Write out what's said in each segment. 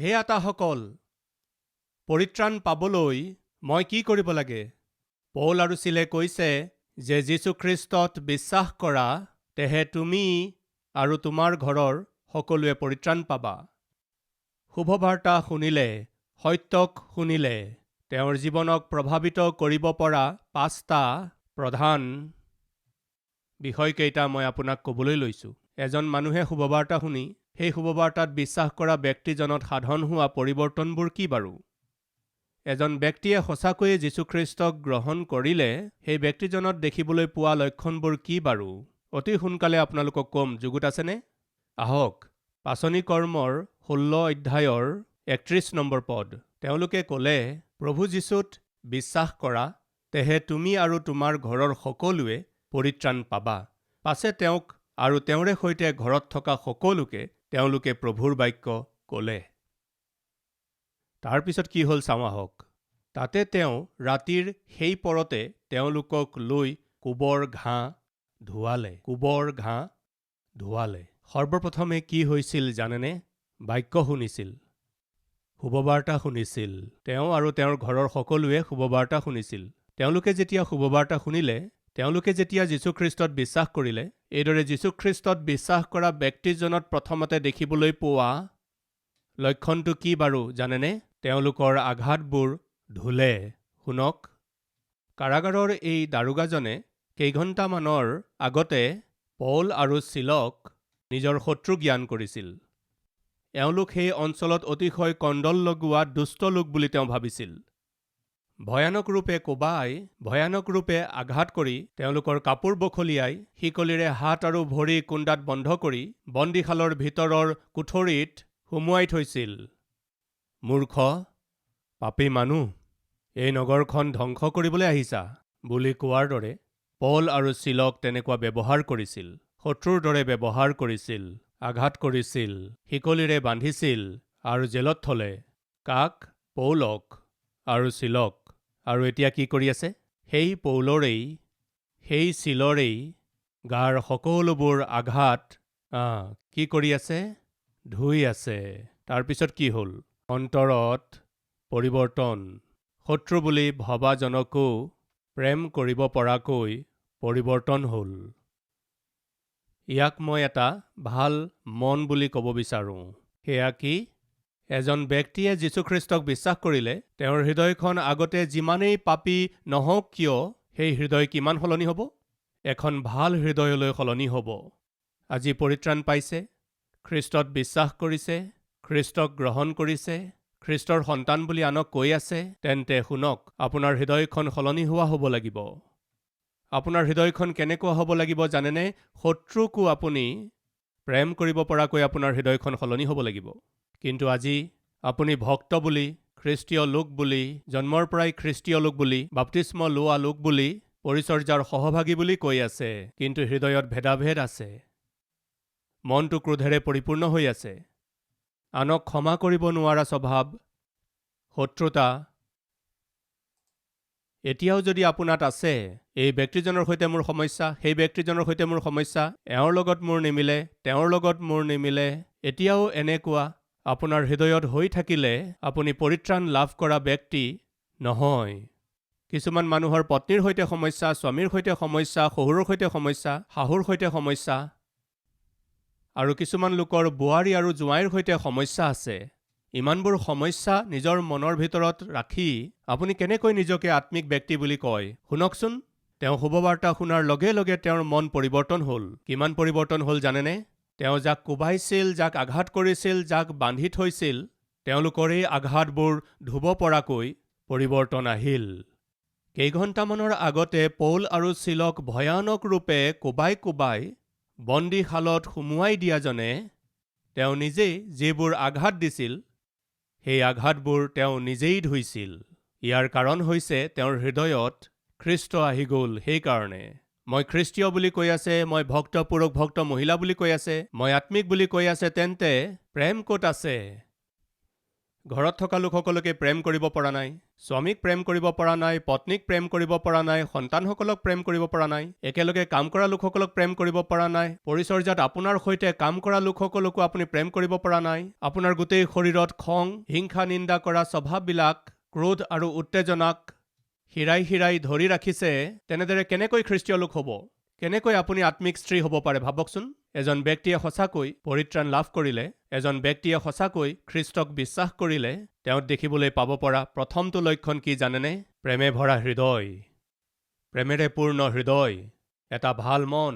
হে আতাসকল, পৰিত্ৰাণ পাবলৈ মই কি কৰিব লাগে? পৌল আৰু চিলে কৈছে যে যীশুখ্ৰীষ্টত বিশ্বাস কৰা, তেহে তুমি আৰু তোমাৰ ঘৰৰ সকলোৱে পৰিত্ৰাণ পাবা। শুভবাৰ্তা শুনিলে, সত্যক শুনিলে, তেওঁৰ জীৱনক প্ৰভাৱিত কৰিব পৰা 5টা প্ৰধান বিষয়কেইটা মই আপোনাক ক'বলৈ লৈছোঁ। এজন মানুহে শুভবাৰ্তা শুনি সেই শুভবাৰ্তাত বিশ্বাস কৰা ব্যক্তিজনত সাধন হোৱা পৰিৱৰ্তনবোৰ কি বাৰু? এজন ব্যক্তিয়ে সঁচাকৈয়ে যীশুখ্ৰীষ্টক গ্ৰহণ কৰিলে সেই ব্যক্তিজনত দেখিবলৈ পোৱা লক্ষণবোৰ কি বাৰু? অতি সোনকালে আপোনালোকক ক'ম, যুগুত আছেনে? আহক, পাচনি কৰ্মৰ 16 অধ্যায়ৰ 31 নম্বৰ পদ। তেওঁলোকে ক'লে, প্ৰভু যীশুত বিশ্বাস কৰা, তেহে তুমি আৰু তোমাৰ ঘৰৰ সকলোৱে পৰিত্ৰাণ পাবা। পাছে তেওঁক আৰু তেওঁৰে সৈতে ঘৰত থকা সকলোকে তেওঁলোকে প্ৰভুৰ বাক্য ক'লে। তাৰ পিছত কি হ'ল চাওঁ আহক। তাতে তেওঁ ৰাতিৰ সেই পৰতে তেওঁলোকক লৈ কোবৰ ঘাঁহ ধুৱালে। সৰ্বপ্ৰথমে কি হৈছিল জানেনে? বাক্য শুনিছিল, শুভবাৰ্তা শুনিছিল। তেওঁ আৰু তেওঁৰ ঘৰৰ সকলোৱে শুভবাৰ্তা শুনিছিল। তেওঁলোকে যেতিয়া শুভবাৰ্তা শুনিলে, তেওঁলোকে যেতিয়া যীশুখ্ৰীষ্টত বিশ্বাস কৰিলে, এইদৰে যীশুখ্ৰীষ্টত বিশ্বাস কৰা ব্যক্তিজনত প্ৰথমতে দেখিবলৈ পোৱা লক্ষণটো কি বাৰু জানেনে? তেওঁলোকৰ আঘাতবোৰ ধুলে। শুনক, কাৰাগাৰৰ এই দাৰোগাজনে কেইঘণ্টামানৰ আগতে পৌল আৰু চিলক নিজৰ শত্ৰু জ্ঞান কৰিছিল। এওঁলোক সেই অঞ্চলত অতিশয় কণ্ডল লগোৱা দুষ্ট লোক বুলি তেওঁ ভাবিছিল। ভয়ানক ৰূপে কোবাই, ভয়ানক ৰূপে আঘাত কৰি, তেওঁলোকৰ কাপোৰ বখলিয়াই, শিকলিৰে হাত আৰু ভৰি কুন্দাত বন্ধ কৰি বন্দীশালৰ ভিতৰৰ কোঠৰীত সুমুৱাই থৈছিল। মূৰ্খ, পাপী মানুহ, এই নগৰখন ধ্বংস কৰিবলৈ আহিছা বুলি কোৱাৰ দৰে পৌল আৰু চিলক তেনেকুৱা ব্যৱহাৰ কৰিছিল। শত্ৰুৰ দৰে ব্যৱহাৰ কৰিছিল, আঘাত কৰিছিল, শিকলিৰে বান্ধিছিল আৰু জেলত থলে। কাক? পৌলক আৰু চিলক। আৰু এতিয়া কি কৰি আছে? সেই পৌলৰেই, সেই চিলৰেই গাৰ সকলোবোৰ আঘাত কি কৰি আছে? ধুই আছে। তাৰপিছত কি হ'ল? অন্তৰত পৰিৱৰ্তন। শত্ৰু বুলি ভবাজনকো প্ৰেম কৰিব পৰাকৈ পৰিৱৰ্তন হ'ল। ইয়াক মই এটা ভাল মন বুলি ক'ব বিচাৰোঁ। সেয়া কি? এজন ব্যক্তিয়ে যীশুখ্ৰীষ্টক বিশ্বাস কৰিলে, তেওঁৰ হৃদয়খন আগতে যিমানেই পাপী নহওক কিয়, সেই হৃদয় কিমান সলনি হ'ব? এখন ভাল হৃদয়লৈ সলনি হ'ব। আজি পৰিত্ৰাণ পাইছে, খ্ৰীষ্টত বিশ্বাস কৰিছে, খ্ৰীষ্টক গ্ৰহণ কৰিছে, খ্ৰীষ্টৰ সন্তান বুলি আনক কৈ আছে, তেন্তে শুনক, আপোনাৰ হৃদয়খন সলনি হোৱা হ'ব লাগিব। আপোনাৰ হৃদয়খন কেনেকুৱা হ'ব লাগিব জানেনে? শত্ৰুকো আপুনি প্ৰেম কৰিব পৰাকৈ আপোনাৰ হৃদয়খন সলনি হ'ব লাগিব। কিন্তু আজি আপুনি ভক্ত বুলি, খ্ৰীষ্টীয় লোক বুলি, জন্মৰ পৰাই খ্ৰীষ্টীয় লোক বুলি, বাপ্তিস্ম লোৱা লোক বুলি, পৰিচৰ্যাৰ সহভাগী বুলি কৈ আছে, কিন্তু হৃদয়ত ভেদাভেদ আছে। মনটো ক্ৰোধেৰে পৰিপূৰ্ণ হৈ আছে। আনক ক্ষমা কৰিব নোৱাৰা স্বভাৱ, শত্ৰুতা এতিয়াও যদি আপোনাত আছে, এই ব্যক্তিজনৰ সৈতে মোৰ সমস্যা, সেই ব্যক্তিজনৰ সৈতে মোৰ সমস্যা, এওঁৰ লগত মোৰ নিমিলে, তেওঁৰ লগত মোৰ নিমিলে, এতিয়াও এনেকুৱা আপোনাৰ হৃদয়ত হৈ থাকিলে আপুনি পৰিত্ৰাণ লাভ কৰা ব্যক্তি নহয়। কিছুমান মানুহৰ পত্নীৰ সৈতে সমস্যা, স্বামীৰ সৈতে সমস্যা, শহুৰৰ সৈতে সমস্যা, শাহুৰ সৈতে সমস্যা, আৰু কিছুমান লোকৰ বোৱাৰী আৰু জোঁৱাইৰ সৈতে সমস্যা আছে। ইমানবোৰ সমস্যা নিজৰ মনৰ ভিতৰত ৰাখি আপুনি কেনেকৈ নিজকে আত্মিক ব্যক্তি বুলি কয়? শুনকচোন, তেওঁ শুভবাৰ্তা শুনাৰ লগে লগে তেওঁৰ মন পৰিৱৰ্তন হ'ল। কিমান পৰিৱৰ্তন হ'ল জানেনে? তেওঁ যাক কোবাইছিল, যাক আঘাত কৰিছিল, যাক বান্ধি থৈছিল, তেওঁলোকৰ এই আঘাতবোৰ ধুব পৰাকৈ পৰিৱৰ্তন আহিল। কেইঘণ্টামানৰ আগতে পৌল আৰু চিলক ভয়ানক ৰূপে কোবাই বন্দীশালত সুমুৱাই দিয়াজনে তেওঁ নিজেই যিবোৰ আঘাত দিছিল, সেই আঘাতবোৰ তেওঁ নিজেই ধুইছিল। ইয়াৰ কাৰণ হৈছে তেওঁৰ হৃদয়ত খ্ৰীষ্ট আহি গ'ল। সেইকাৰণে মই খ্ৰীষ্টীয় বুলি কৈ আছে, মই ভক্ত পুৰুষ, ভক্ত মহিলা বুলি কৈ আছে, মই আত্মিক বুলি কৈ আছে, তেন্তে প্ৰেম ক'ত আছে? ঘৰত থকা লোকসকলকে প্ৰেম কৰিব পৰা নাই, স্বামীক প্ৰেম কৰিব পৰা নাই, পত্নীক প্ৰেম কৰিব পৰা নাই, সন্তানসকলক প্ৰেম কৰিব পৰা নাই, একেলগে কাম কৰা লোকসকলক প্ৰেম কৰিব পৰা নাই, পৰিচৰ্যাত আপোনাৰ সৈতে কাম কৰা লোকসকলকো আপুনি প্ৰেম কৰিব পৰা নাই, আপোনাৰ গোটেই শৰীৰত খং, হিংসা, নিন্দা কৰা স্বভাৱবিলাক, ক্ৰোধ আৰু উত্তেজনাক হিৰাই হিৰাই ধৰি ৰাখিছে, তেনেদৰে কেনেকৈ খ্ৰীষ্টীয় লোক হ'ব? কেনেকৈ আপুনি আত্মিক স্ত্ৰী হ'ব পাৰে ভাবকচোন। এজন ব্যক্তিয়ে সঁচাকৈ পৰিত্ৰাণ লাভ কৰিলে, এজন ব্যক্তিয়ে সঁচাকৈ খ্ৰীষ্টক বিশ্বাস কৰিলে, তেওঁত দেখিবলৈ পাব পৰা প্ৰথমটো লক্ষণ কি জানেনে? প্ৰেমে ভৰা হৃদয়, প্ৰেমেৰে পূৰ্ণ হৃদয়, এটা ভাল মন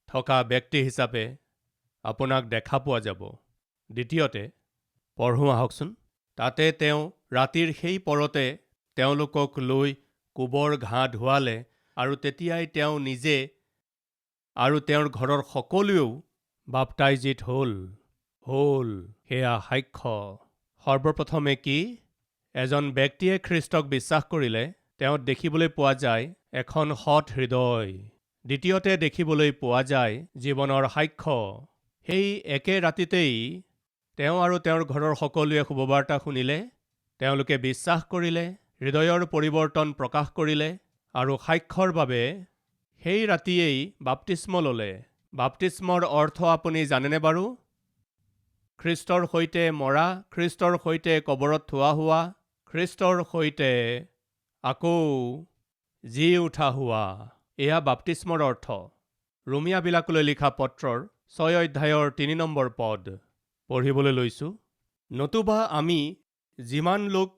থকা ব্যক্তি হিচাপে আপোনাক দেখা পোৱা যাব। দ্বিতীয়তে, পঢ়োঁ আহকচোন। তাতে তেওঁ ৰাতিৰ সেই পৰতে তেওঁলোকক লৈ কোবৰ ঘাঁ ধুৱালে, আৰু তেতিয়াই তেওঁ নিজে আৰু তেওঁৰ ঘৰৰ সকলোৱেও বাপ্তাইজিত হ'ল। সেয়া সাক্ষ্য। সৰ্বপ্ৰথমে কি? এজন ব্যক্তিয়ে খ্ৰীষ্টক বিশ্বাস কৰিলে, তেওঁত দেখিবলৈ পোৱা যায় এখন সৎ হৃদয়। দ্বিতীয়তে দেখিবলৈ পোৱা যায় জীৱনৰ সাক্ষ্য। সেই একে ৰাতিতেই তেওঁ আৰু তেওঁৰ ঘৰৰ সকলোৱে শুভবাৰ্তা শুনিলে, তেওঁলোকে বিশ্বাস কৰিলে, হৃদয়ৰ পৰিৱৰ্তন প্ৰকাশ কৰিলে, আৰু সাক্ষ্যৰ বাবে সেই ৰাতিয়েই বাপ্তিস্ম ল'লে। বাপ্তিস্মৰ অৰ্থ আপুনি জানেনে বাৰু? খ্ৰীষ্টৰ সৈতে মৰা, খ্ৰীষ্টৰ সৈতে কবৰত থোৱা হোৱা, খ্ৰীষ্টৰ সৈতে আকৌ জি উঠা হোৱা, এয়া বাপ্তিস্মৰ অৰ্থ। ৰোমিয়াবিলাকলৈ লিখা পত্ৰৰ 6 অধ্যায়ৰ 3 নম্বৰ পদ পঢ়িবলৈ লৈছোঁ। নতুবা আমি যিমান লোক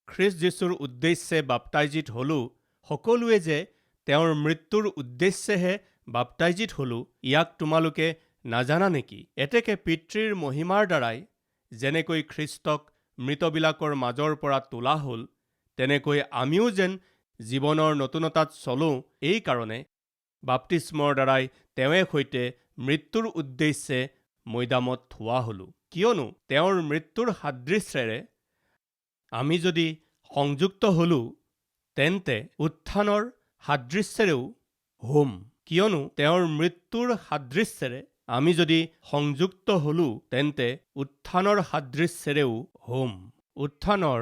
খ্ৰীষ্ট যীশুৰ উদ্দেশ্যে বাপ্তাইজিত হ'লোঁ, সকলোৱে যে তেওঁৰ মৃত্যুৰ উদ্দেশ্যেহে বাপ্তাইজিত হ'লোঁ, ইয়াক তোমালোকে নাজানা নেকি? এতেকে পিতৃৰ মহিমাৰ দ্বাৰাই যেনেকৈ খ্ৰীষ্টক মৃতবিলাকৰ মাজৰ পৰা তোলা হ'ল, তেনেকৈ আমিও যেন জীৱনৰ নতুনতাত চলোঁ, এই কাৰণে বাপ্তিস্মৰ দ্বাৰাই তেওঁৱে সৈতে মৃত্যুৰ উদ্দেশ্যে মৈদামত থোৱা হ'লোঁ। কিয়নো তেওঁৰ মৃত্যুৰ সাদৃশ্যেৰে আমি যদি সংযুক্ত হ'লোঁ, তেন্তে উত্থানৰ সাদৃশ্যেৰেও হ'ম। কিয়নো তেওঁৰ মৃত্যুৰ সাদৃশ্যেৰে আমি যদি সংযুক্ত হ'লোঁ, তেন্তে উত্থানৰ সাদৃশ্যেৰেও হ'ম। উত্থানৰ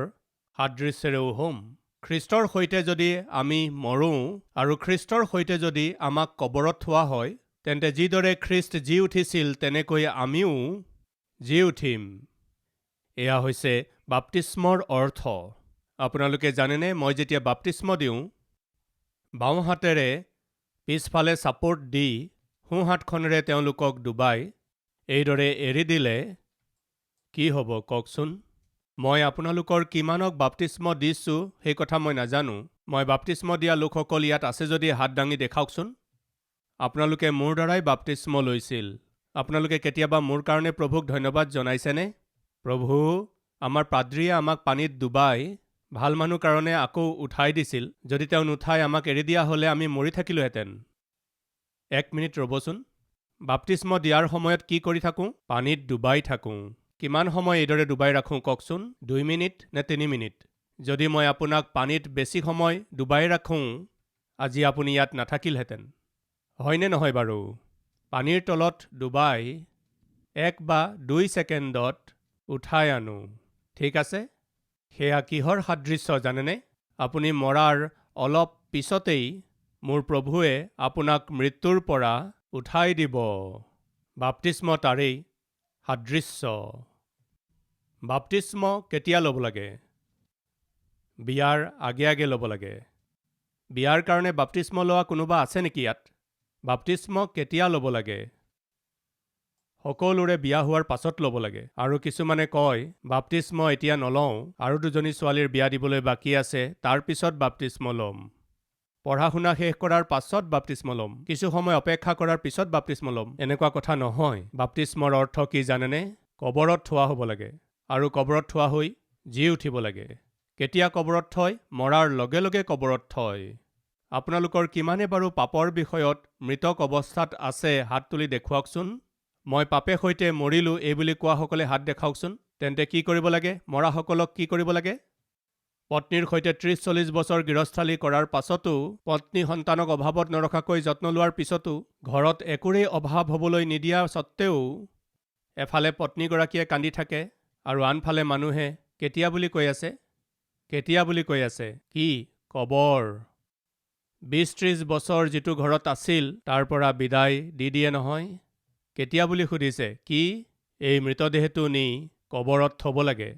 সাদৃশ্যেৰেও হ'ম। খ্ৰীষ্টৰ সৈতে যদি আমি মৰোঁ আৰু খ্ৰীষ্টৰ সৈতে যদি আমাক কবৰত থোৱা হয়, তেন্তে যিদৰে খ্ৰীষ্ট জি উঠিছিল, তেনেকৈ আমিও জি উঠিম। এয়া হৈছে বাপ্তিস্মৰ অৰ্থ। আপোনালোকে জানেনে, মই যেতিয়া বাপ্তিস্ম দিওঁ, বাওঁ হাতেৰে পিছফালে ছাপোৰ্ট দি সোঁ হাতখনেৰে তেওঁলোকক ডুবাই এইদৰে এৰি দিলে কি হ'ব কওকচোন? মই আপোনালোকৰ কিমানক বাপ্তিস্ম দিছোঁ সেই কথা মই নাজানো। মই বাপ্তিস্ম দিয়া লোকসকল ইয়াত আছে যদি হাত দাঙি দেখাওকচোন। আপোনালোকে মোৰ দ্বাৰাই বাপ্তিস্ম লৈছিল। আপোনালোকে কেতিয়াবা মোৰ কাৰণে প্ৰভুক ধন্যবাদ জনাইছেনে? প্ৰভু, আমাৰ পাদ্ৰীয়ে আমাক পানীত ডুবাই ভাল মানুহ কাৰণে আকৌ উঠাই দিছিল। যদি তেওঁ নুঠাই আমাক এৰি দিয়া হ'লে আমি মৰি থাকিলোহেঁতেন। 1 মিনিট ৰ'বচোন। বাপ্তিস্ম দিয়াৰ সময়ত কি কৰি থাকোঁ? পানীত ডুবাই থাকোঁ। কিমান সময় এইদৰে ডুবাই ৰাখোঁ কওকচোন? 2 মিনিট নে 3 মিনিট? যদি মই আপোনাক পানীত বেছি সময় ডুবাই ৰাখোঁ, আজি আপুনি ইয়াত নাথাকিলহেঁতেন। হয়নে নহয় বাৰু? পানীৰ তলত ডুবাই 1 বা 2 ছেকেণ্ডত উঠাই আনো। ঠিক আছে? সেয়া কিহৰ সাদৃশ্য জানেনে? আপুনি মৰাৰ অলপ পিছতেই মোৰ প্ৰভুৱে আপোনাক মৃত্যুৰ পৰা উঠাই দিব। বাপ্তিস্ম তাৰেই সাদৃশ্য। বাপ্তিস্ম কেতিয়া ল'ব লাগে? বিয়াৰ আগে আগে ল'ব লাগে। বিয়াৰ কাৰণে বাপ্তিস্ম লোৱা কোনোবা আছে নেকি ইয়াত? বাপ্তিস্ম কেতিয়া ল'ব লাগে? সকলোৰে বিয়া হোৱাৰ পাছত ল'ব লাগে। আৰু কিছুমানে কয়, বাপ্তিস্ম এতিয়া নলওঁ, আৰু 2জনী ছোৱালীৰ বিয়া দিবলৈ বাকী আছে, তাৰ পিছত বাপ্তিস্ম ল'ম। পঢ়া শুনা শেষ কৰাৰ পাছত বাপ্তিস্ম ল'ম। কিছু সময় অপেক্ষা কৰাৰ পিছত বাপ্তিস্ম ল'ম। এনেকুৱা কথা নহয়। বাপ্তিস্মৰ অৰ্থ কি জানেনে? কবৰত থোৱা হ'ব লাগে। আৰু কবৰত থোৱা হৈ জি উঠিব লাগে। কেতিয়া কবৰত থয়? মৰাৰ লগে লগে কবৰত থয়। আপোনালোকৰ কিমানে বাৰু পাপৰ বিষয়ত মৃতক অৱস্থাত আছে হাত তুলি দেখুৱাওকচোন। মই পাপে সৈতে মৰিলোঁ এইবুলি কোৱাসকলে হাত দেখাওকচোন। তেন্তে কি কৰিব লাগে? মৰাসকলক কি কৰিব লাগে? পত্নীৰ সৈতে 30-40 বছৰ গৃহস্থালী কৰাৰ পাছতো, পত্নী সন্তানক অভাৱত নৰখাকৈ যত্ন লোৱাৰ পিছতো, ঘৰত একোৰেই অভাৱ হ'বলৈ নিদিয়া সত্ত্বেও এফালে পত্নীগৰাকীয়ে কান্দি থাকে আৰু আনফালে মানুহে কেতিয়া বুলি কৈ আছে? কেতিয়া বুলি কৈ আছে? কি? কবৰ। 20-30 বছৰ যিটো ঘৰত আছিল তাৰ পৰা বিদায় দি দিয়ে নহয়। কেতিয়া বুলি সুধিছে? কি? এই মৃতদেহটো নি কবৰত থ'ব লাগে।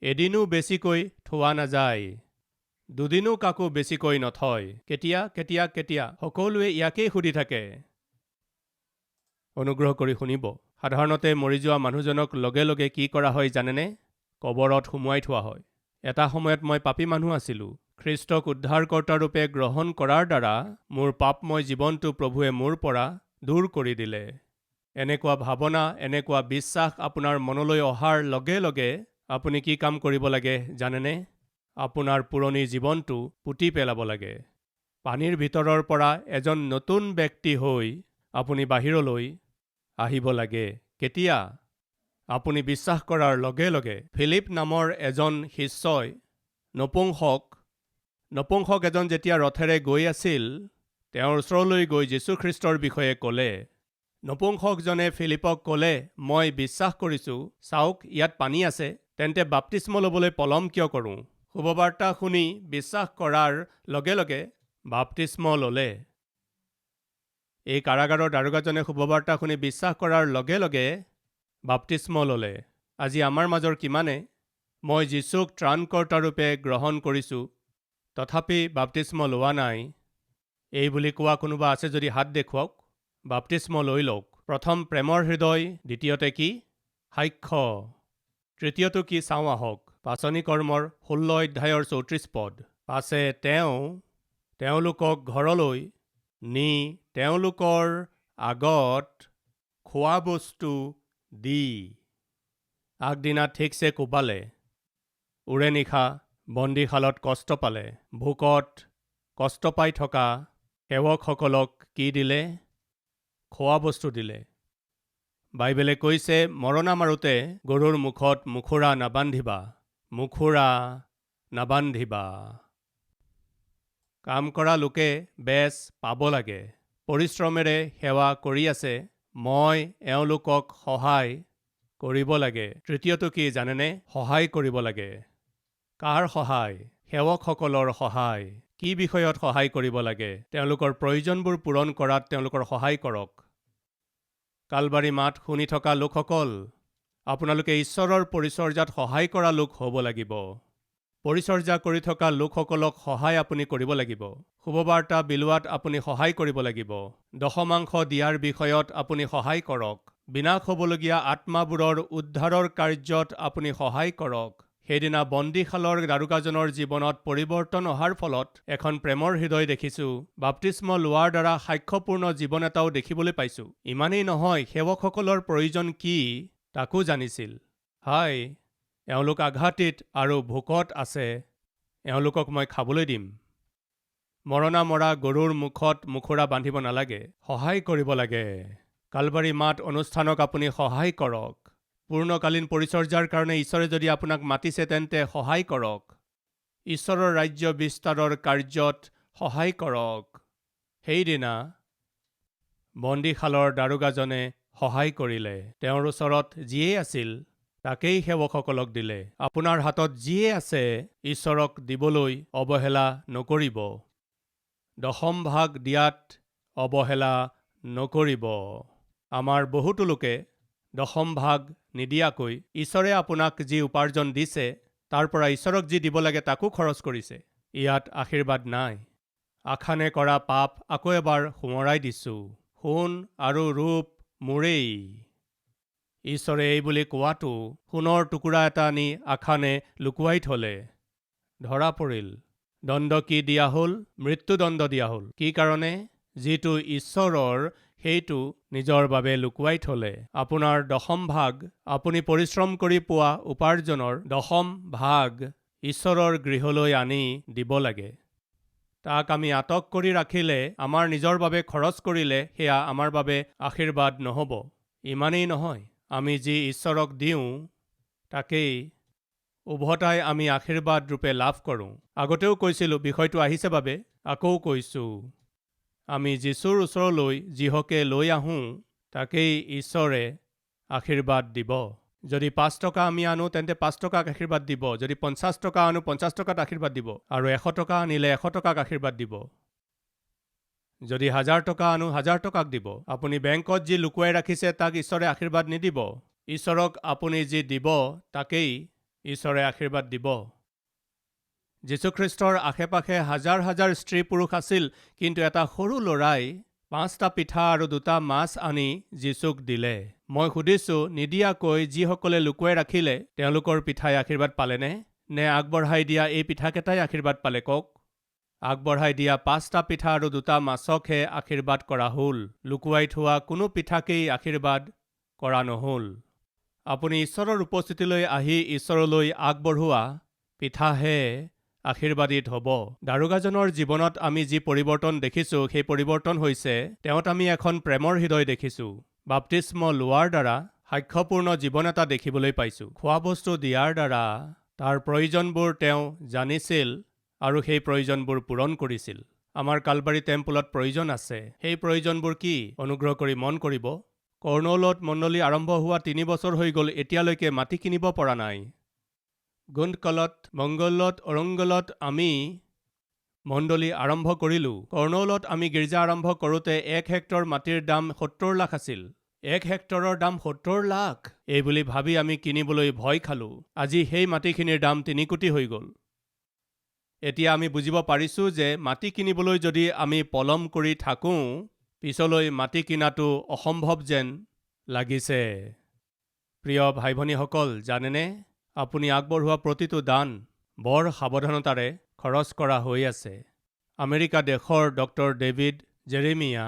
এদিনো বেছিকৈ থোৱা নাযায়, দুদিনো কাকো বেছিকৈ নথয়। কেতিয়া কেতিয়া কেতিয়া? সকলোৱে ইয়াকেই সুধি থাকে। অনুগ্ৰহ কৰি শুনিব। সাধাৰণতে মৰি যোৱা মানুহজনক লগে লগে কি কৰা হয় জানেনে? কবৰত সুমুৱাই থোৱা হয়। এটা সময়ত মই পাপী মানুহ আছিলোঁ। খ্ৰীষ্টক উদ্ধাৰকৰ্তাৰূপে গ্ৰহণ কৰাৰ দ্বাৰা মোৰ পাপময় জীৱনটো প্ৰভুৱে মোৰ পৰা দূৰ কৰি দিলে। এনেকুৱা ভাৱনা, এনেকুৱা বিশ্বাস আপোনাৰ মনলৈ অহাৰ লগে লগে আপুনি কি কাম কৰিব লাগে জানেনে? আপোনাৰ পুৰণি জীৱনটো পুতি পেলাব লাগে। পানীৰ ভিতৰৰ পৰা এজন নতুন ব্যক্তি হৈ আপুনি বাহিৰলৈ আহিব লাগে। কেতিয়া? আপুনি বিশ্বাস কৰাৰ লগে লগে। ফিলিপ নামৰ এজন শিষ্যই নপুংসক এজন যেতিয়া ৰথেৰে গৈ আছিল, তেওঁৰ ওচৰলৈ গৈ যীশুখ্ৰীষ্টৰ বিষয়ে ক'লে। নপুংসকজনে ফিলিপক ক'লে, মই বিশ্বাস কৰিছোঁ, চাওক ইয়াত পানী আছে, তেন্তে বাপ্তিস্ম ল'বলৈ পলম কিয় কৰোঁ? শুভবাৰ্তা শুনি বিশ্বাস কৰাৰ লগে লগে বাপ্তিস্ম ল'লে। এই কাৰাগাৰৰ দাৰোগাজনে শুভবাৰ্তা শুনি বিশ্বাস কৰাৰ লগে লগে বাপ্তিস্ম ল'লে। আজি আমাৰ মাজৰ কিমানে মই যীশুক ত্ৰাণকৰ্তাৰূপে গ্ৰহণ কৰিছোঁ, তথাপি বাপ্তিস্ম লোৱা নাই, এই বুলি কোৱা কোনোবা আছে যদি হাত দেখুৱাওক। বাপ্তিস্ম লৈ লওক। প্ৰথম প্ৰেমৰ হৃদয়, দ্বিতীয়তে কি? সাক্ষ্য, তৃতীয়টো কি চাওঁ আহক। পাচনি কৰ্মৰ 16 অধ্যায়ৰ 34 পদ। পাছে তেওঁলোকক ঘৰলৈ নি তেওঁলোকৰ আগত খোৱা বস্তু দি আগদিনা ঠিকছে কোবালে। উৰে নিশা বন্দীশালত কষ্ট পালে। ভোকত কষ্ট পাই থকা সেৱকসকলক কি দিলে? খোৱা বস্তু দিলে। বাইবেলে কৈছে, মৰণা মাৰোঁতে গৰুৰ মুখত মুখুৰা নাবান্ধিবা। কাম কৰা লোকে বেচ পাব লাগে। পৰিশ্ৰমেৰে সেৱা কৰি আছে, মই এওঁলোকক সহায় কৰিব লাগে। তৃতীয়টো কি জানেনে? সহায় কৰিব লাগে। কাৰ সহায়? সেৱকসকলৰ সহায়। কি বিষয়ত সহায় কৰিব লাগে? তেওঁলোকৰ প্ৰয়োজনবোৰ পূৰণ কৰাত তেওঁলোকৰ সহায় কৰক। কালবাৰী মাত শুনি থকা লোকসকল, আপোনালোকে ঈশ্বৰৰ পৰিচৰ্যাত সহায় কৰা লোক হ'ব লাগিব। পৰিচৰ্যা কৰি থকা লোকসকলক সহায় আপুনি কৰিব লাগিব। শুভবাৰ্তা বিলোৱাত আপুনি সহায় কৰিব লাগিব। দশমাংশ দিয়াৰ বিষয়ত আপুনি সহায় কৰক। বিনাশ হ'বলগীয়া আত্মাবোৰৰ উদ্ধাৰৰ কাৰ্যত আপুনি সহায় কৰক। সেইদিনা বন্দীশালৰ দাৰোগাজনৰ জীৱনত পৰিৱৰ্তন অহাৰ ফলত এখন প্ৰেমৰ হৃদয় দেখিছোঁ। বাপ্তিস্ম লোৱাৰ দ্বাৰা সাক্ষ্যপূৰ্ণ জীৱন এটাও দেখিবলৈ পাইছোঁ। ইমানেই নহয়, সেৱকসকলৰ প্ৰয়োজন কি তাকো জানিছিল। হাই, এওঁলোক আঘাতিত আৰু ভোকত আছে, এওঁলোকক মই খাবলৈ দিম। মৰণা মৰা গৰুৰ মুখত মুখুৰা বান্ধিব নালাগে, সহায় কৰিব লাগে। কালবাৰী মাত অনুষ্ঠানক আপুনি সহায় কৰক। পূৰ্ণকালীন পৰিচৰ্যাৰ কাৰণে ঈশ্বৰে যদি আপোনাক মাতিছে তেন্তে সহায় কৰক। ঈশ্বৰৰ ৰাজ্য বিস্তাৰৰ কাৰ্যত সহায় কৰক। সেইদিনা বন্দীশালৰ দাৰোগাজনে সহায় কৰিলে। তেওঁৰ ওচৰত যিয়েই আছিল তাকেই সেৱকসকলক দিলে। আপোনাৰ হাতত যিয়ে আছে ঈশ্বৰক দিবলৈ অৱহেলা নকৰিব। দশম ভাগ দিয়াত অৱহেলা নকৰিব। আমাৰ বহুতো লোকে দশম ভাগ নিদিয়াকৈ ঈশ্বৰে আপোনাক যি উপাৰ্জন দিছে তাৰ পৰা ঈশ্বৰক যি দিব লাগে তাকো খৰচ কৰিছে। ইয়াত আশীৰ্বাদ নাই। আখানে কৰা পাপ আকৌ এবাৰ সোঁৱৰাই দিছোঁ, সোণ আৰু ৰূপ মোৰেই। ঈশ্বৰে এই বুলি কোৱাটো সোণৰ টুকুৰা এটা আনি আখানে লুকুৱাই থলে। ধৰা পৰিল। দণ্ড কি দিয়া হ'ল? মৃত্যুদণ্ড দিয়া হ'ল। কি কাৰণে? যিটো ঈশ্বৰৰ সেইটো নিজৰ বাবে লুকুৱাই থলে। আপোনাৰ দশম ভাগ, আপুনি পৰিশ্ৰম কৰি পোৱা উপাৰ্জনৰ দশম ভাগ ঈশ্বৰৰ গৃহলৈ আনি দিব লাগে। তাক আমি আটক কৰি ৰাখিলে, আমাৰ নিজৰ বাবে খৰচ কৰিলে সেয়া আমাৰ বাবে আশীৰ্বাদ নহ'ব। ইমানেই নহয়, আমি যি ঈশ্বৰক দিওঁ তাকেই উভতাই আমি আশীৰ্বাদ ৰূপে লাভ কৰোঁ। আগতেও কৈছিলোঁ, বিষয়টো আহিছে বাবে আকৌ কৈছোঁ। আমি যীশুৰ ওচৰলৈ যিহকে লৈ আহোঁ তাকেই ঈশ্বৰে আশীৰ্বাদ দিব। যদি 5 টকা আমি আনো তেন্তে 5 টকাক আশীৰ্বাদ দিব। যদি 50 টকা আনো 50 টকাত আশীৰ্বাদ দিব। আৰু 100 টকা আনিলে 100 টকাক আশীৰ্বাদ দিব। যদি 1000 টকা আনো 1000 টকাক দিব। আপুনি বেংকত যি লুকুৱাই ৰাখিছে তাক ঈশ্বৰে আশীৰ্বাদ নিদিব। ঈশ্বৰক আপুনি যি দিব তাকেই ঈশ্বৰে আশীৰ্বাদ দিব। যীশুখ্ৰীষ্টৰ আশে-পাশে হাজাৰ হাজাৰ স্ত্ৰী পুৰুষ আছিল, কিন্তু এটা সৰু ল'ৰাই 5টা পিঠা আৰু 2টা মাছ আনি যীশুক দিলে। মই সুধিছোঁ, নিদিয়াকৈ যিসকলে লুকুৱাই ৰাখিলে তেওঁলোকৰ পিঠাই আশীৰ্বাদ পালেনে? নে আগবঢ়াই দিয়া এই পিঠাকেইটাই আশীৰ্বাদ পালে কওক? আগবঢ়াই দিয়া 5টা পিঠা আৰু 2টা মাছকহে আশীৰ্বাদ কৰা হ'ল। লুকুৱাই থোৱা কোনো পিঠাকেই আশীৰ্বাদ কৰা নহ'ল। আপুনি ঈশ্বৰৰ উপস্থিতিলৈ আহি ঈশ্বৰলৈ আগবঢ়োৱা পিঠাহে আশীৰ্বাদিত হ'ব। দাৰোগাজনৰ জীৱনত আমি যি পৰিৱৰ্তন দেখিছোঁ সেই পৰিৱৰ্তন হৈছে তেওঁত আমি এখন প্ৰেমৰ হৃদয় দেখিছোঁ। বাপ্তিস্ম লোৱাৰ দ্বাৰা সাক্ষ্যপূৰ্ণ জীৱন এটা দেখিবলৈ পাইছোঁ। খোৱা বস্তু দিয়াৰ দ্বাৰা তাৰ প্ৰয়োজনবোৰ তেওঁ জানিছিল আৰু সেই প্ৰয়োজনবোৰ পূৰণ কৰিছিল। আমাৰ কালবাৰী টেম্পলত প্ৰয়োজন আছে। সেই প্ৰয়োজনবোৰ কি? অনুগ্ৰহ কৰি মন কৰিব। কৰ্ণৌলত মণ্ডলী আৰম্ভ হোৱা 3 বছৰ হৈ গ'ল, এতিয়ালৈকে মাটি কিনিব পৰা নাই। গুণ্ডকলত, মংগলত, অৰংগলত আমি মণ্ডলী আৰম্ভ কৰিলোঁ। কৰ্ণৌলত আমি গীৰ্জা আৰম্ভ কৰোঁতে 1 হেক্টৰ মাটিৰ দাম 70 লাখ আছিল। 1 হেক্টৰৰ দাম 70 লাখ এই বুলি ভাবি আমি কিনিবলৈ ভয় খালোঁ। আজি সেই মাটিখিনিৰ দাম 3 কোটি হৈ গ'ল। এতিয়া আমি বুজিব পাৰিছোঁ যে মাটি কিনিবলৈ যদি আমি পলম কৰি থাকোঁ, পিছলৈ মাটি কিনাটো অসম্ভৱ যেন লাগিছে। প্ৰিয় ভাই ভনীসকল, জানেনে আপুনি আগবঢ়োৱা প্ৰতিটো দান বৰ সাৱধানতাৰে খৰচ কৰা হৈ আছে। আমেৰিকা দেশৰ ডক্টৰ ডেভিড জেৰেমিয়া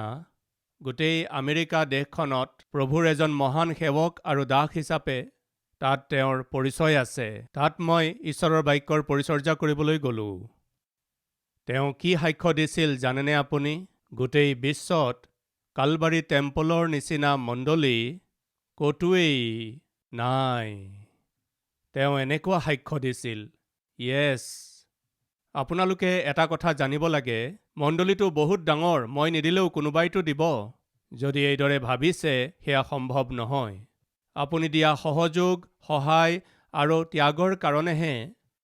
গোটেই আমেৰিকা দেশখনত প্ৰভুৰ এজন মহান সেৱক আৰু দাস হিচাপে তাত তেওঁৰ পৰিচয় আছে। তাত মই ঈশ্বৰৰ বাক্যৰ পৰিচৰ্যা কৰিবলৈ গ'লোঁ। তেওঁ কি সাক্ষ্য দিছিল জানেনে আপুনি? গোটেই বিশ্বত কালবাৰী টেম্পলৰ নিচিনা মণ্ডলী ক'তোৱেই নাই। তেওঁ এনেকুৱা সাক্ষ্য দিছিল। য়েছ, আপোনালোকে এটা কথা জানিব লাগে, মণ্ডলীটো বহুত ডাঙৰ, মই নিদিলেও কোনোবাইতো দিব। যদি এইদৰে ভাবিছে সেয়া সম্ভৱ নহয়। আপুনি দিয়া সহযোগ, সহায় আৰু ত্যাগৰ কাৰণেহে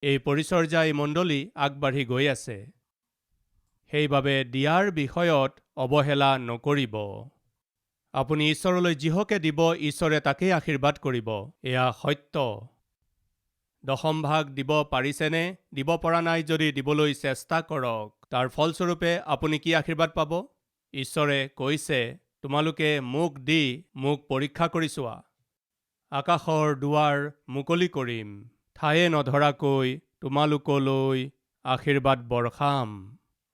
এই পৰিচৰ্যা, এই মণ্ডলী আগবাঢ়ি গৈ আছে। সেইবাবে দিয়াৰ বিষয়ত অৱহেলা নকৰিব। আপুনি ঈশ্বৰলৈ যিহকে দিব ঈশ্বৰে তাকেই আশীৰ্বাদ কৰিব। এয়া সত্য। 10ম ভাগ দিব পাৰিছেনে? দিব পৰা নাই যদি দিবলৈ চেষ্টা কৰক। তাৰ ফলস্বৰূপে আপুনি কি আশীৰ্বাদ পাব? ঈশ্বৰে কৈছে, তোমালোকে মোক দি মোক পৰীক্ষা কৰি চোৱা। আকাশৰ দুৱাৰ মুকলি কৰিম, ঠায়ে নধৰাকৈ তোমালোকলৈ আশীৰ্বাদ বৰ্ষাম।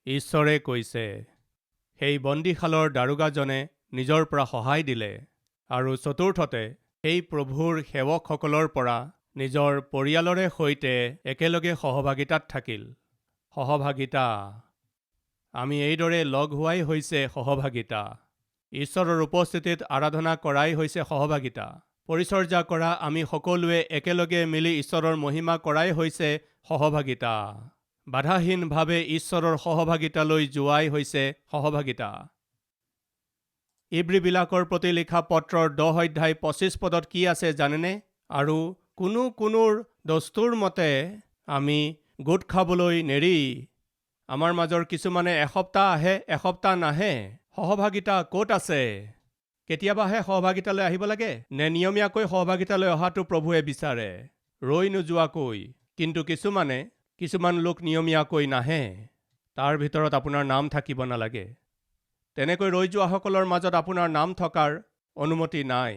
ঈশ্বৰে কৈছে। সেই বন্দীশালৰ দাৰোগাজনে নিজৰ পৰা সহায় দিলে আৰু চতুৰ্থতে সেই প্ৰভুৰ সেৱকসকলৰ পৰা নিজৰ পৰিয়ালৰে সৈতে একেলগে সহভাগিতাত থাকিল। সহভাগিতা। আমি এইদৰে লগ হোৱাই হৈছে সহভাগিতা। ঈশ্বৰৰ উপস্থিতিত আৰাধনা কৰাই হৈছে সহভাগিতা। পৰিচৰ্যা কৰা আমি সকলোৱে একেলগে মিলি ঈশ্বৰৰ মহিমা কৰাই হৈছে সহভাগিতা। বাধাহীনভাৱে ঈশ্বৰৰ সহভাগিতালৈ যোৱাই হৈছে সহভাগিতা। ইব্ৰীবিলাকৰ প্ৰতি লিখা পত্ৰৰ 10 অধ্যায় 25 পদত কি আছে জানেনে? আৰু কোনোৰ দস্তুৰ মতে আমি গোট খাবলৈ নেৰি আমাৰ মাজৰ কিছুমানে এসপ্তাহ আহে, এসপ্তাহ নাহে। সহভাগিতা ক'ত আছে? কেতিয়াবাহে সহভাগিতালৈ আহিব লাগে নে নিয়মীয়াকৈ সহভাগিতালৈ অহাটো প্ৰভুৱে বিচাৰে? ৰৈ নোযোৱাকৈ। কিন্তু কিছুমান লোক নিয়মীয়াকৈ নাহে। তাৰ ভিতৰত আপোনাৰ নাম থাকিব নালাগে। তেনেকৈ ৰৈ যোৱাসকলৰ মাজত আপোনাৰ নাম থকাৰ অনুমতি নাই।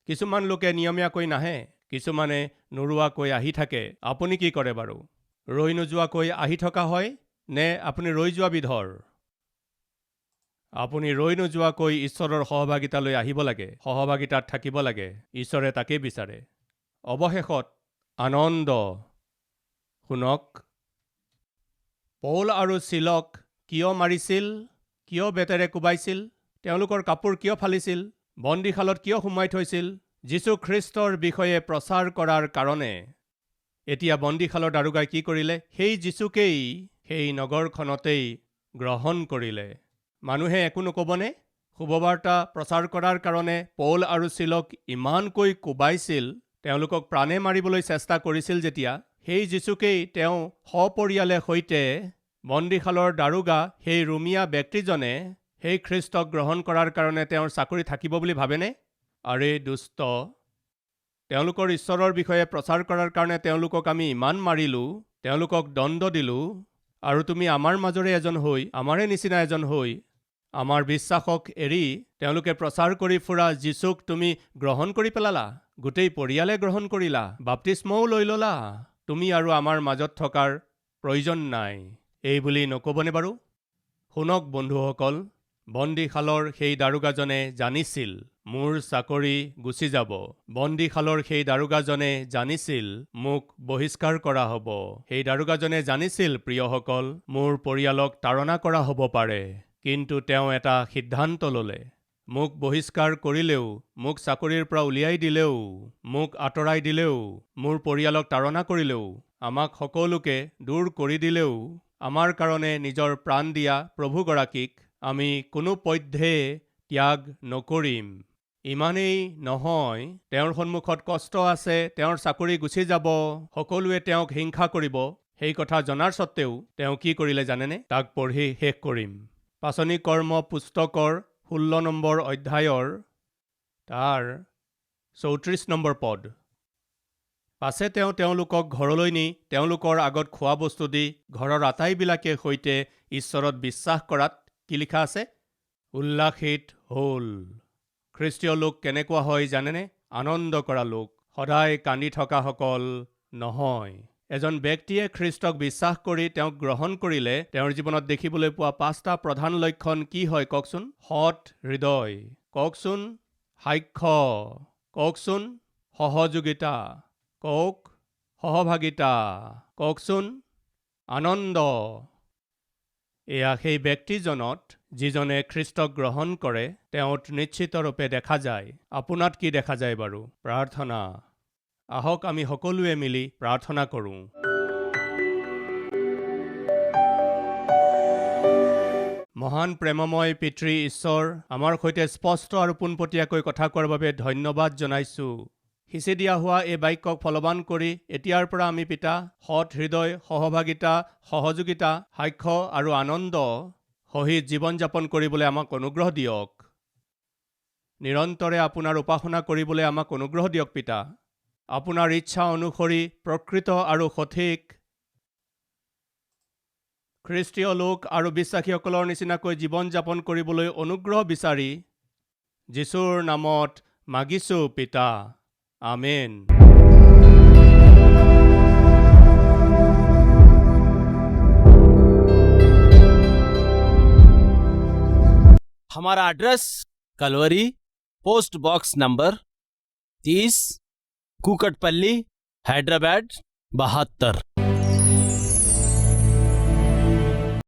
কিছুমান লোকে নিয়মীয়াকৈ নাহে, কিছুমানে নোৰোৱাকৈ আহি থাকে। আপুনি কি কৰে বাৰু? ৰৈ নোযোৱাকৈ আহি থকা হয় নে আপুনি ৰৈ যোৱা বিধৰ? আপুনি ৰৈ নোযোৱাকৈ ঈশ্বৰৰ সহভাগিতালৈ আহিব লাগে, সহভাগিতাত থাকিব লাগে। ঈশ্বৰে তাকেই বিচাৰে। অৱশেষত আনন্দ। শুনক, পৌল আৰু চিলক কিয় মাৰিছিল? কিয় বেতেৰে কোবাইছিল? তেওঁলোকৰ কাপোৰ কিয় ফালিছিল? বন্দীশালত কিয় সুমাই থৈছিল? যীশুখ্ৰীষ্টৰ বিষয়ে প্ৰচাৰ কৰাৰ কাৰণে। এতিয়া বন্দীশালৰ দাৰোগাই কি কৰিলে? সেই যীশুকেই সেই নগৰখনতেই গ্ৰহণ কৰিলে। মানুহে একো নক'বনে? শুভবাৰ্তা প্ৰচাৰ কৰাৰ কাৰণে পৌল আৰু চিলক ইমানকৈ কোবাইছিল, তেওঁলোকক প্ৰাণে মাৰিবলৈ চেষ্টা কৰিছিল যেতিয়া, সেই যীচুকেই তেওঁ সপৰিয়ালে সৈতে বন্দীশালৰ দাৰোগা সেই ৰোমিয়া ব্যক্তিজনে সেই খ্ৰীষ্টক গ্ৰহণ কৰাৰ কাৰণে তেওঁৰ চাকৰি থাকিব বুলি ভাবেনে? আৰে দুষ্ট! তেওঁলোকৰ ঈশ্বৰৰ বিষয়ে প্ৰচাৰ কৰাৰ কাৰণে তেওঁলোকক আমি ইমান মাৰিলোঁ, তেওঁলোকক দণ্ড দিলোঁ, আৰু তুমি আমাৰ মাজৰে এজন হৈ, আমাৰে নিচিনা এজন হৈ, আমাৰ বিশ্বাসক এৰি তেওঁলোকে প্ৰচাৰ কৰি ফুৰা যীচুক তুমি গ্ৰহণ কৰি পেলালা, গোটেই পৰিয়ালে গ্ৰহণ কৰিলা, বাপ্তিস্মও লৈ ল'লা। তুমি আৰু আমাৰ মাজত থকাৰ প্ৰয়োজন নাই, এই বুলি নক'বনে বাৰু? শুনক বন্ধুসকল, বন্দীশালৰ সেই দাৰোগাজনে জানিছিল মোৰ চাকৰি গুচি যাব। বন্দীশালৰ সেই দাৰোগাজনে জানিছিল মোক বহিষ্কাৰ কৰা হ'ব। সেই দাৰোগাজনে জানিছিল, প্ৰিয়সকল, মোৰ পৰিয়ালক তাড়না কৰা হ'ব পাৰে। কিন্তু তেওঁ এটা সিদ্ধান্ত ল'লে। মোক বহিষ্কাৰ কৰিলেও, মোক চাকৰিৰ পৰা উলিয়াই দিলেও, মোক আঁতৰাই দিলেও, মোৰ পৰিয়ালক তাড়না কৰিলেও, আমাক সকলোকে দূৰ কৰি দিলেও, আমাৰ কাৰণে নিজৰ প্ৰাণ দিয়া প্ৰভুগৰাকীক আমি কোনোপধ্যে ত্যাগ নকৰিম। ইমানেই নহয়, তেওঁৰ সন্মুখত কষ্ট আছে, তেওঁৰ চাকৰি গুচি যাব, সকলোৱে তেওঁক হিংসা কৰিব, সেই কথা জনাৰ স্বত্তেও তেওঁ কি কৰিলে জানেনে? তাক পঢ়ি শেষ কৰিম। পাচনি কৰ্ম পুস্তকৰ 16 নম্বৰ অধ্যায়ৰ তাৰ 34 নম্বৰ পদ। পাছে তেওঁ তেওঁলোকক ঘৰলৈ নি তেওঁলোকৰ আগত খোৱা বস্তু দি ঘৰৰ আটাইবিলাকে সৈতে ঈশ্বৰত বিশ্বাস কৰাত কি লিখা আছে? উল্লাসিত হ'ল। খ্ৰীষ্টীয় লোক কেনেকুৱা হয় জানেনে? আনন্দ কৰা লোক, সদায় কান্দি থকাসকল নহয়। এজন ব্যক্তিয়ে খ্ৰীষ্টক বিশ্বাস কৰি তেওঁক গ্ৰহণ কৰিলে তেওঁৰ জীৱনত দেখিবলৈ পোৱা 5টা প্ৰধান লক্ষণ কি হয় কওকচোন? সৎ হৃদয়, কওকচোন সাক্ষ্য, কওকচোন সহযোগিতা, কওক সহভাগিতা, কওকচোন আনন্দ। এয়া সেই ব্যক্তিজনত যিজনে খ্ৰীষ্টক গ্ৰহণ কৰে, তেওঁত নিশ্চিতৰূপে দেখা যায়। আপোনাত কি দেখা যায় বাৰু? প্ৰাৰ্থনা। আহক আমি সকলোৱে মিলি প্ৰাৰ্থনা কৰোঁ। মহান প্ৰেমময় পিতৃ ঈশ্বৰ, আমাৰ সৈতে স্পষ্ট আৰু পোনপটীয়াকৈ কথা কোৱাৰ বাবে ধন্যবাদ জনাইছোঁ। সিঁচি দিয়া হোৱা এই বাক্যক ফলৱান কৰি এতিয়াৰ পৰা আমি পিতা, সৎ হৃদয়, সহভাগিতা, সহযোগিতা, সাক্ষ্য আৰু আনন্দ সহিত জীৱন যাপন কৰিবলৈ আমাক অনুগ্ৰহ দিয়ক। নিৰন্তৰে আপোনাৰ উপাসনা কৰিবলৈ আমাক অনুগ্ৰহ দিয়ক পিতা। আপোনাৰ ইচ্ছা অনুসৰি প্ৰকৃত আৰু সঠিক খ্ৰীষ্টীয় লোক আৰু বিশ্বাসীসকলৰ নিচিনাকৈ জীৱন যাপন কৰিবলৈ অনুগ্ৰহ বিচাৰি যীশুৰ নামত মাগিছোঁ পিতা। আমেন। हमारा address Calvary, post box number 30, Kukatpally, Hyderabad 72।